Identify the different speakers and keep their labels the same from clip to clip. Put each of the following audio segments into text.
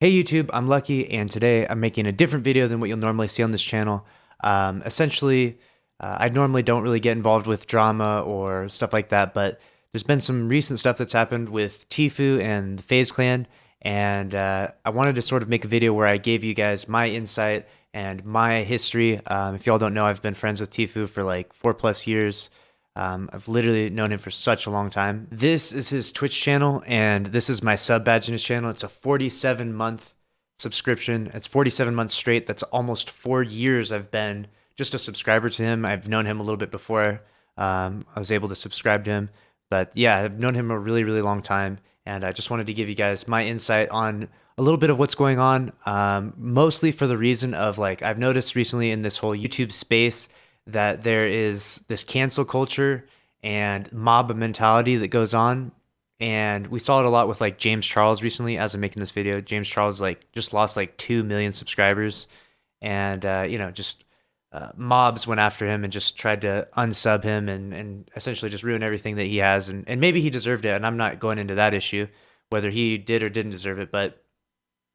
Speaker 1: Hey YouTube, I'm Lucky, and today I'm making a different video than what you'll normally see on this channel. Essentially, I normally don't really get involved with drama or stuff like that, but there's been some recent stuff that's happened with Tfue and the Faze clan, and I wanted to sort of make a video where I gave you guys my insight and my history. If y'all don't know, I've been friends with Tfue for like 4+ years. I've literally known him for such a long time. This is his Twitch channel, and this is my sub badge in his channel. It's a 47-month subscription. It's 47 months straight. That's almost 4 years I've been just a subscriber to him. I've known him a little bit before I was able to subscribe to him. But yeah, I've known him a really, really long time, and I just wanted to give you guys my insight on a little bit of what's going on, mostly for the reason of like I've noticed recently in this whole YouTube space that there is this cancel culture and mob mentality that goes on. And we saw it a lot with like James Charles recently as I'm making this video. James Charles like just lost like 2 million subscribers. And, just mobs went after him and just tried to unsub him and essentially just ruin everything that he has. And maybe he deserved it. And I'm not going into that issue, whether he did or didn't deserve it. But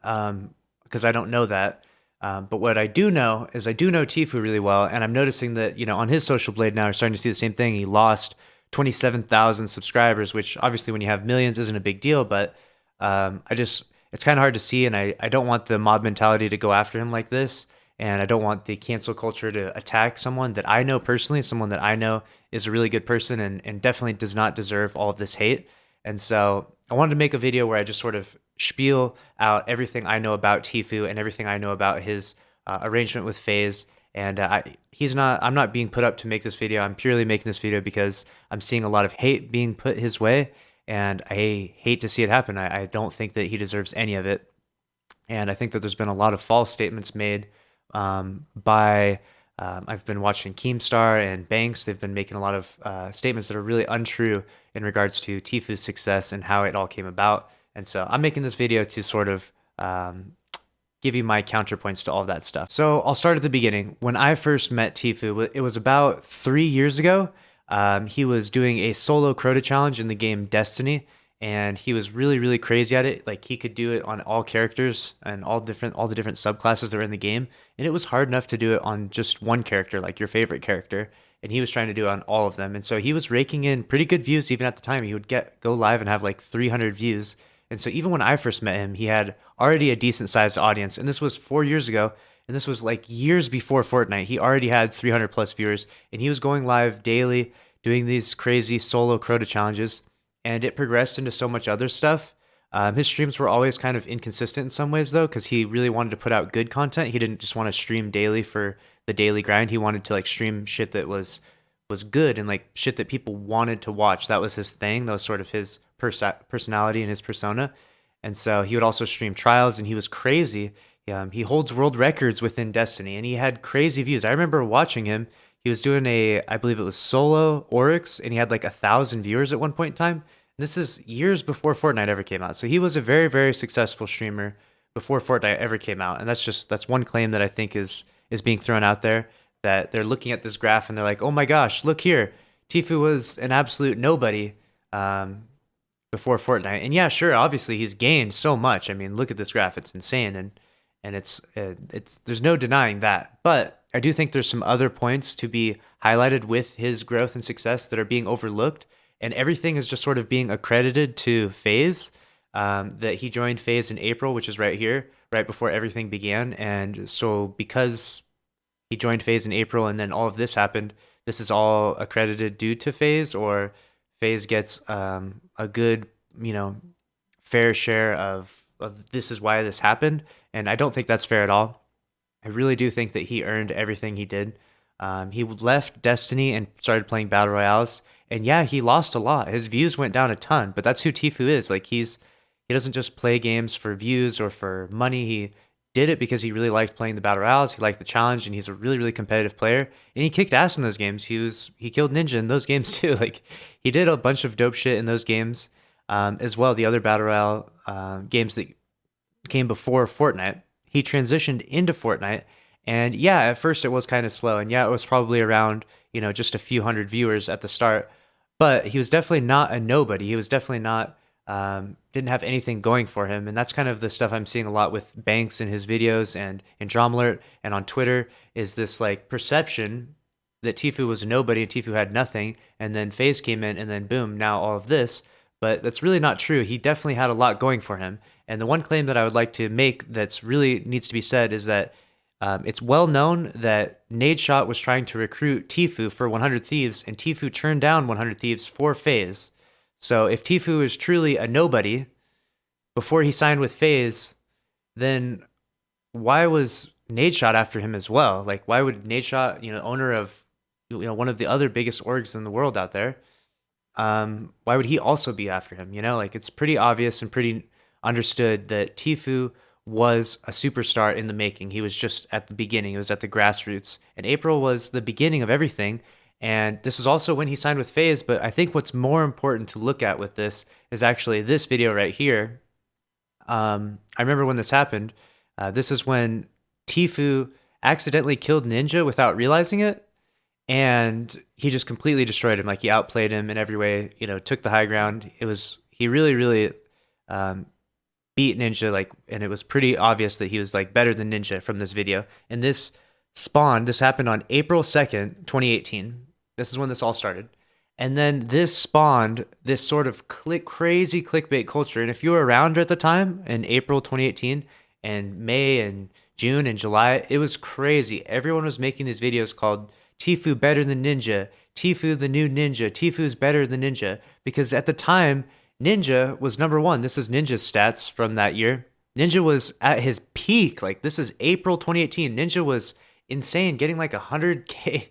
Speaker 1: because I don't know that. But what I do know is I do know Tfue really well, and I'm noticing that, on his social blade now, we're starting to see the same thing. He lost 27,000 subscribers, which obviously when you have millions isn't a big deal, but it's kind of hard to see, and I don't want the mob mentality to go after him like this, and I don't want the cancel culture to attack someone that I know personally, someone that I know is a really good person and definitely does not deserve all of this hate. And so I wanted to make a video where I just sort of spiel out everything I know about Tfue and everything I know about his arrangement with Faze. And I'm not being put up to make this video. I'm purely making this video because I'm seeing a lot of hate being put his way, and I hate to see it happen. I don't think that he deserves any of it. And I think that there's been a lot of false statements made by I've been watching Keemstar and Banks. They've been making a lot of statements that are really untrue in regards to Tfue's success and how it all came about. And so I'm making this video to sort of give you my counterpoints to all of that stuff. So I'll start at the beginning. When I first met Tfue, it was about 3 years ago. He was doing a solo Crota challenge in the game Destiny, and he was really, really crazy at it. Like he could do it on all characters and all the different subclasses that were in the game. And it was hard enough to do it on just one character, like your favorite character. And he was trying to do it on all of them. And so he was raking in pretty good views even at the time. He would go live and have like 300 views. And so even when I first met him, he had already a decent sized audience. And this was 4 years ago. And this was like years before Fortnite. He already had 300 plus viewers, and he was going live daily doing these crazy solo Crota challenges. And it progressed into so much other stuff. His streams were always kind of inconsistent in some ways, though, because he really wanted to put out good content. He didn't just want to stream daily for the daily grind. He wanted to like stream shit that was good and like shit that people wanted to watch. That was his thing. That was sort of his personality and his persona. And so he would also stream trials, and he was crazy. He holds world records within Destiny, and he had crazy views. I remember watching him. He was doing I believe it was solo Oryx, and he had like 1,000 viewers at one point in time. This is years before Fortnite ever came out. So he was a very, very successful streamer before Fortnite ever came out. And that's one claim that I think is being thrown out there, that they're looking at this graph and they're like, oh my gosh, look here. Tfue was an absolute nobody before Fortnite. And yeah, sure, obviously he's gained so much. I mean, look at this graph. It's insane. And it's there's no denying that. But I do think there's some other points to be highlighted with his growth and success that are being overlooked. And everything is just sort of being accredited to Faze, that he joined Faze in April, which is right here, right before everything began. And so because he joined Faze in April and then all of this happened, this is all accredited due to Faze, or Faze gets a good, fair share of this is why this happened. And I don't think that's fair at all. I really do think that he earned everything he did. He left Destiny and started playing Battle Royales. And yeah, he lost a lot. His views went down a ton, but that's who Tfue is. Like he doesn't just play games for views or for money. He did it because he really liked playing the Battle Royales. He liked the challenge, and he's a really, really competitive player. And he kicked ass in those games. He killed Ninja in those games too. Like he did a bunch of dope shit in those games, as well. The other Battle Royale games that came before Fortnite. He transitioned into Fortnite. And yeah, at first it was kind of slow. And yeah, it was probably around, just a few hundred viewers at the start. But he was definitely not a nobody. He was definitely not didn't have anything going for him. And that's kind of the stuff I'm seeing a lot with Banks in his videos and in Drama Alert and on Twitter, is this like perception that Tfue was a nobody and Tfue had nothing. And then Faze came in and then boom, now all of this. But that's really not true. He definitely had a lot going for him. And the one claim that I would like to make that's really needs to be said is that it's well known that Nadeshot was trying to recruit Tfue for 100 Thieves, and Tfue turned down 100 Thieves for Faze. So if Tfue is truly a nobody before he signed with Faze, then why was Nadeshot after him as well? Like, why would Nadeshot, owner of one of the other biggest orgs in the world out there, why would he also be after him? Like, it's pretty obvious and pretty understood that Tfue was a superstar in the making. He was just at the beginning. He was at the grassroots. And April was the beginning of everything. And this was also when he signed with Faze. But I think what's more important to look at with this is actually this video right here. I remember when this happened. This is when Tfue accidentally killed Ninja without realizing it. And he just completely destroyed him. Like, he outplayed him in every way, took the high ground. He really, really beat Ninja, like, and it was pretty obvious that he was like better than Ninja from this video. And this happened on April 2nd, 2018. This is when this all started. And then this spawned this sort of crazy clickbait culture. And if you were around at the time in April 2018 and May and June and July, it was crazy. Everyone was making these videos called Tfue better than Ninja, Tfue the new Ninja, Tfue's better than Ninja, because at the time Ninja was number one. This is Ninja's stats from that year. Ninja was at his peak. Like, this is April 2018. Ninja was insane, getting like 100K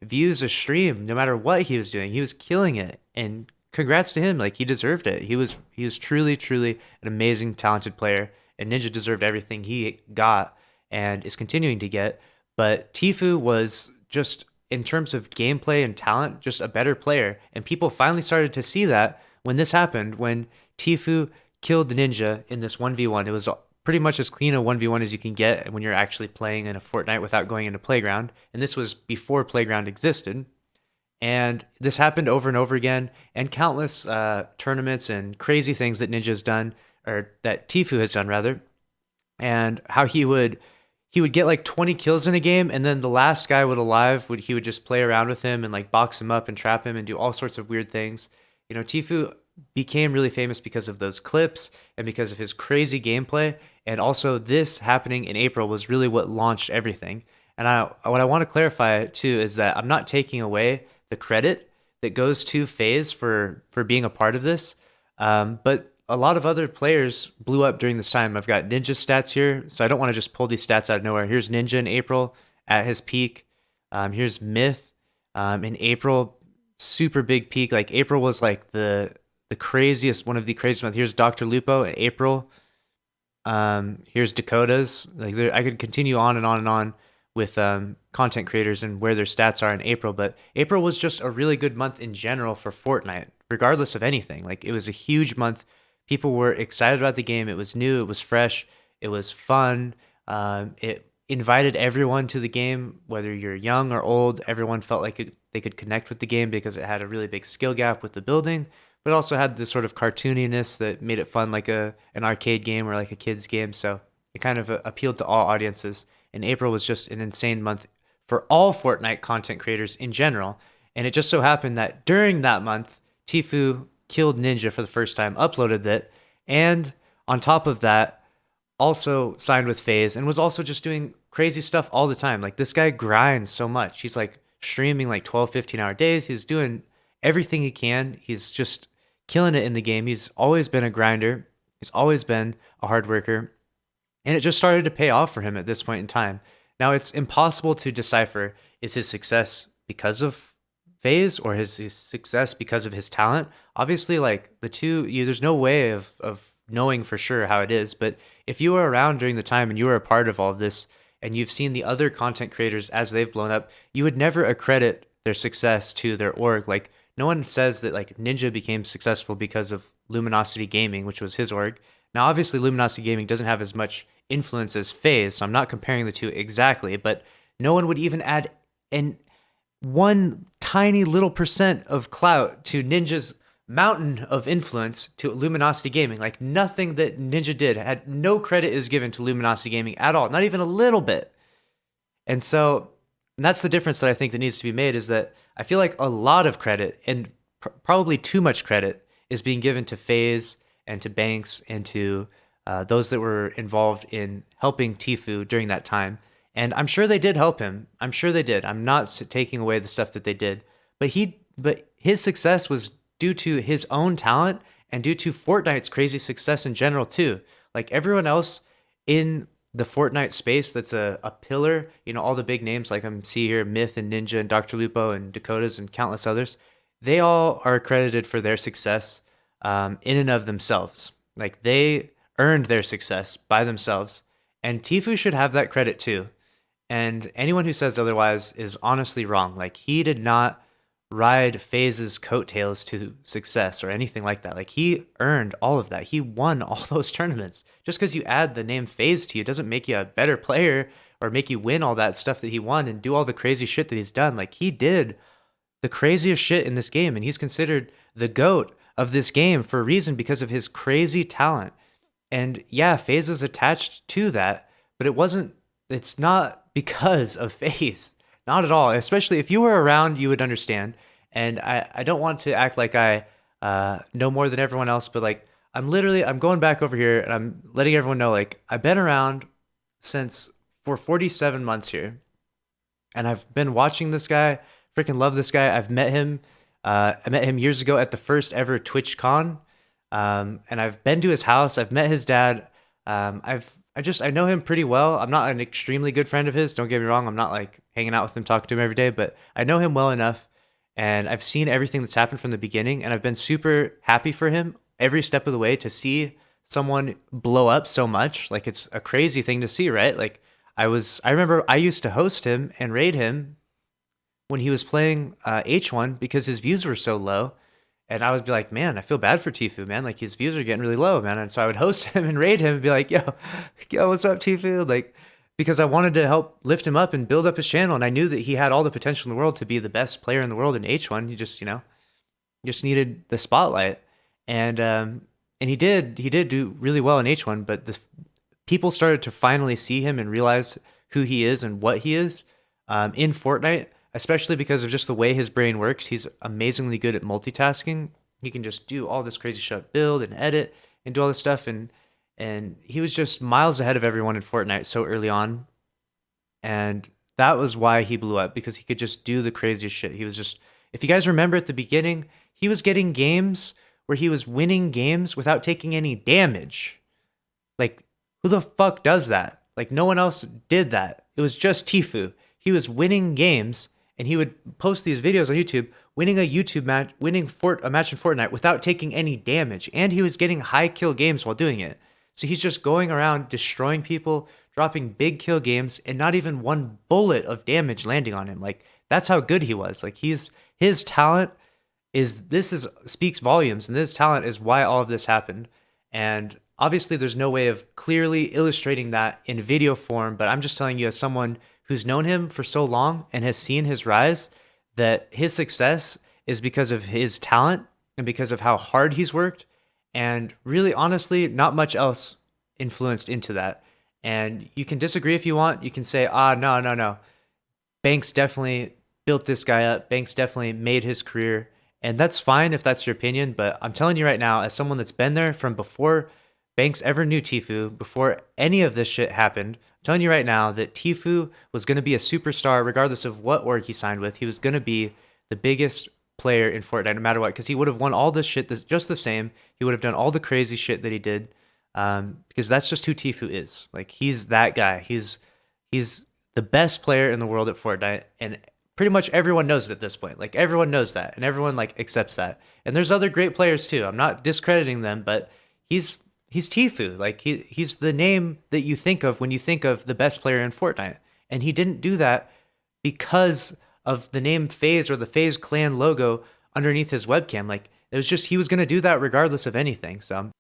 Speaker 1: views a stream no matter what he was doing. He was killing it. And congrats to him. Like, he deserved it. He was truly, truly an amazing, talented player. And Ninja deserved everything he got and is continuing to get. But Tfue was just, in terms of gameplay and talent, just a better player. And people finally started to see that when this happened, when Tfue killed the Ninja in this 1v1. It was pretty much as clean a 1v1 as you can get when you're actually playing in a Fortnite without going into Playground. And this was before Playground existed. And this happened over and over again, and countless tournaments and crazy things that Ninja's done, or that Tfue has done rather, and how he would get like 20 kills in a game, and then the last guy he would just play around with him and like box him up and trap him and do all sorts of weird things. Tfue became really famous because of those clips and because of his crazy gameplay. And also this happening in April was really what launched everything. And what I want to clarify too is that I'm not taking away the credit that goes to Faze for being a part of this. But a lot of other players blew up during this time. I've got Ninja's stats here, so I don't want to just pull these stats out of nowhere. Here's Ninja in April at his peak. Here's Myth in April. Super big peak. Like, April was like the craziest, one of the craziest months. Here's Dr. Lupo in April. Here's Dakota's. Like, I could continue on and on and on with content creators and where their stats are in April, but April was just a really good month in general for Fortnite, regardless of anything. Like, it was a huge month. People were excited about the game. It was new, it was fresh, it was fun. It invited everyone to the game, whether you're young or old. Everyone felt like they could connect with the game because it had a really big skill gap with the building, but it also had this sort of cartooniness that made it fun, like an arcade game or like a kid's game. So it kind of appealed to all audiences. And April was just an insane month for all Fortnite content creators in general. And it just so happened that during that month, Tfue killed Ninja for the first time, uploaded it, and on top of that, also signed with Faze and was also just doing crazy stuff all the time. Like, this guy grinds so much. He's like streaming like 12, 15-hour days. He's doing everything he can. He's just killing it in the game. He's always been a grinder. He's always been a hard worker. And it just started to pay off for him at this point in time. Now, it's impossible to decipher, is his success because of Faze or his success because of his talent? Obviously, like, the two, there's no way of knowing for sure how it is. But if you were around during the time and you were a part of all of this, and you've seen the other content creators as they've blown up, you would never accredit their success to their org. Like, no one says that like Ninja became successful because of Luminosity Gaming, which was his org. Now, obviously, Luminosity Gaming doesn't have as much influence as Faze, so I'm not comparing the two exactly, but no one would even add one tiny little percent of clout to Ninja's mountain of influence to Luminosity Gaming. Like nothing that Ninja did had no credit is given to Luminosity Gaming at all, not even a little bit. And so and that's the difference that I think that needs to be made is that I feel like a lot of credit and probably too much credit is being given to Faze and to Banks and to those that were involved in helping Tfue during that time. And I'm sure they did help him. I'm sure they did. I'm not taking away the stuff that they did, but his success was due to his own talent and due to Fortnite's crazy success in general too. Like everyone else in the Fortnite space that's a pillar, you know, all the big names like I'm see here, Myth and Ninja and Dr. Lupo and Dakotas and countless others, they all are credited for their success in and of themselves. Like they earned their success by themselves. And Tfue should have that credit too. And anyone who says otherwise is honestly wrong. Like he did not ride Faze's coattails to success or anything like that. Like he earned all of that. He won all those tournaments. Just because you add the name Faze to you doesn't make you a better player or make you win all that stuff that he won and do all the crazy shit that he's done. Like he did the craziest shit in this game and he's considered the GOAT of this game for a reason because of his crazy talent. And yeah, Faze is attached to that, but it's not because of Faze. Not at all. Especially if you were around, you would understand. And I don't want to act like I know more than everyone else, but like I'm going back over here and I'm letting everyone know like I've been around for 47 months here. And I've been watching this guy, freaking love this guy. I've met him. I met him years ago at the first ever TwitchCon. And I've been to his house. I've met his dad. I know him pretty well. I'm not an extremely good friend of his. Don't get me wrong. I'm not like hanging out with him, talking to him every day, but I know him well enough. And I've seen everything that's happened from the beginning. And I've been super happy for him every step of the way to see someone blow up so much. Like it's a crazy thing to see, right? Like I remember I used to host him and raid him when he was playing H1 because his views were so low. And I would be like, man, I feel bad for Tfue, man. Like his views are getting really low, man. And so I would host him and raid him and be like, yo, what's up, Tfue? Like, because I wanted to help lift him up and build up his channel. And I knew that he had all the potential in the world to be the best player in the world in H1. He just, just needed the spotlight. And he did do really well in H1, but the people started to finally see him and realize who he is and what he is in Fortnite. Especially because of just the way his brain works. He's amazingly good at multitasking. He can just do all this crazy shit, build and edit and do all this stuff. And he was just miles ahead of everyone in Fortnite so early on. And that was why he blew up, because he could just do the craziest shit. He was just, if you guys remember at the beginning, he was getting games where he was winning games without taking any damage. Like, who the fuck does that? Like, no one else did that. It was just Tfue. He was winning games. And he would post these videos on YouTube, winning a match in Fortnite without taking any damage. And he was getting high kill games while doing it. So he's just going around destroying people, dropping big kill games, and not even one bullet of damage landing on him. Like, that's how good he was. Like, his talent speaks volumes, and this talent is why all of this happened. And obviously there's no way of clearly illustrating that in video form, but I'm just telling you as someone who's known him for so long and has seen his rise, that his success is because of his talent and because of how hard he's worked. And really, honestly, not much else influenced into that. And you can disagree if you want. You can say, no. Banks definitely built this guy up. Banks definitely made his career. And that's fine if that's your opinion. But I'm telling you right now, as someone that's been there from before Banks ever knew Tfue, before any of this shit happened, I'm telling you right now that Tfue was going to be a superstar regardless of what org he signed with. He was going to be the biggest player in Fortnite no matter what, because he would have won all this shit just the same. He would have done all the crazy shit that he did, because that's just who Tfue is. Like, he's that guy. He's the best player in the world at Fortnite, and pretty much everyone knows it at this point. Like, everyone knows that, and everyone like accepts that. And there's other great players too. I'm not discrediting them, but he's Tfue. Like, he's the name that you think of when you think of the best player in Fortnite. And he didn't do that because of the name Faze or the Faze clan logo underneath his webcam. Like, it was just, he was going to do that regardless of anything. So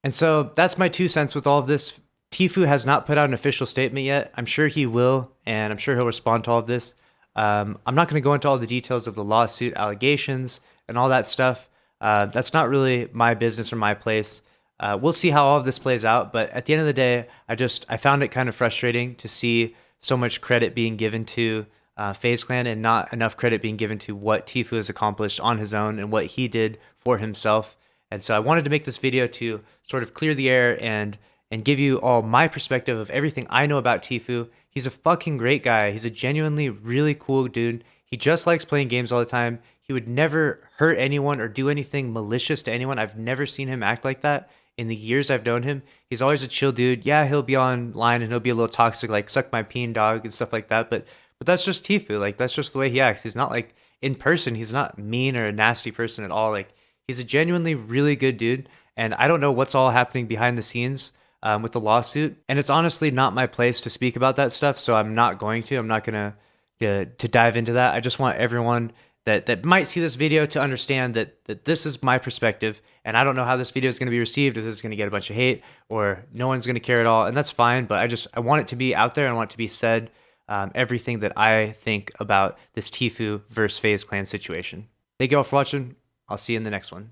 Speaker 1: that's my 2 cents with all of this. Tfue has not put out an official statement yet. I'm sure he will, and I'm sure he'll respond to all of this. I'm not going to go into all the details of the lawsuit allegations and all that stuff. That's not really my business or my place. We'll see how all of this plays out, but at the end of the day, I found it kind of frustrating to see so much credit being given to Faze Clan and not enough credit being given to what Tfue has accomplished on his own and what he did for himself. And so I wanted to make this video to sort of clear the air and give you all my perspective of everything I know about Tfue. He's a fucking great guy. He's a genuinely really cool dude. He just likes playing games all the time. He would never hurt anyone or do anything malicious to anyone. I've never seen him act like that in the years I've known him. He's always a chill dude. Yeah, he'll be online and he'll be a little toxic, like suck my peen dog and stuff like that. But that's just Tfue. Like that's just the way he acts. He's not like in person. He's not mean or a nasty person at all. Like he's a genuinely really good dude. And I don't know what's all happening behind the scenes with the lawsuit. And it's honestly not my place to speak about that stuff. So I'm not going to. I'm not gonna to dive into that. I just want everyone that might see this video to understand that this is my perspective, and I don't know how this video is going to be received, if this is going to get a bunch of hate or no one's going to care at all, and that's fine, but I want it to be out there and I want it to be said, everything that I think about this Tfue versus Faze Clan situation. Thank you all for watching. I'll see you in the next one.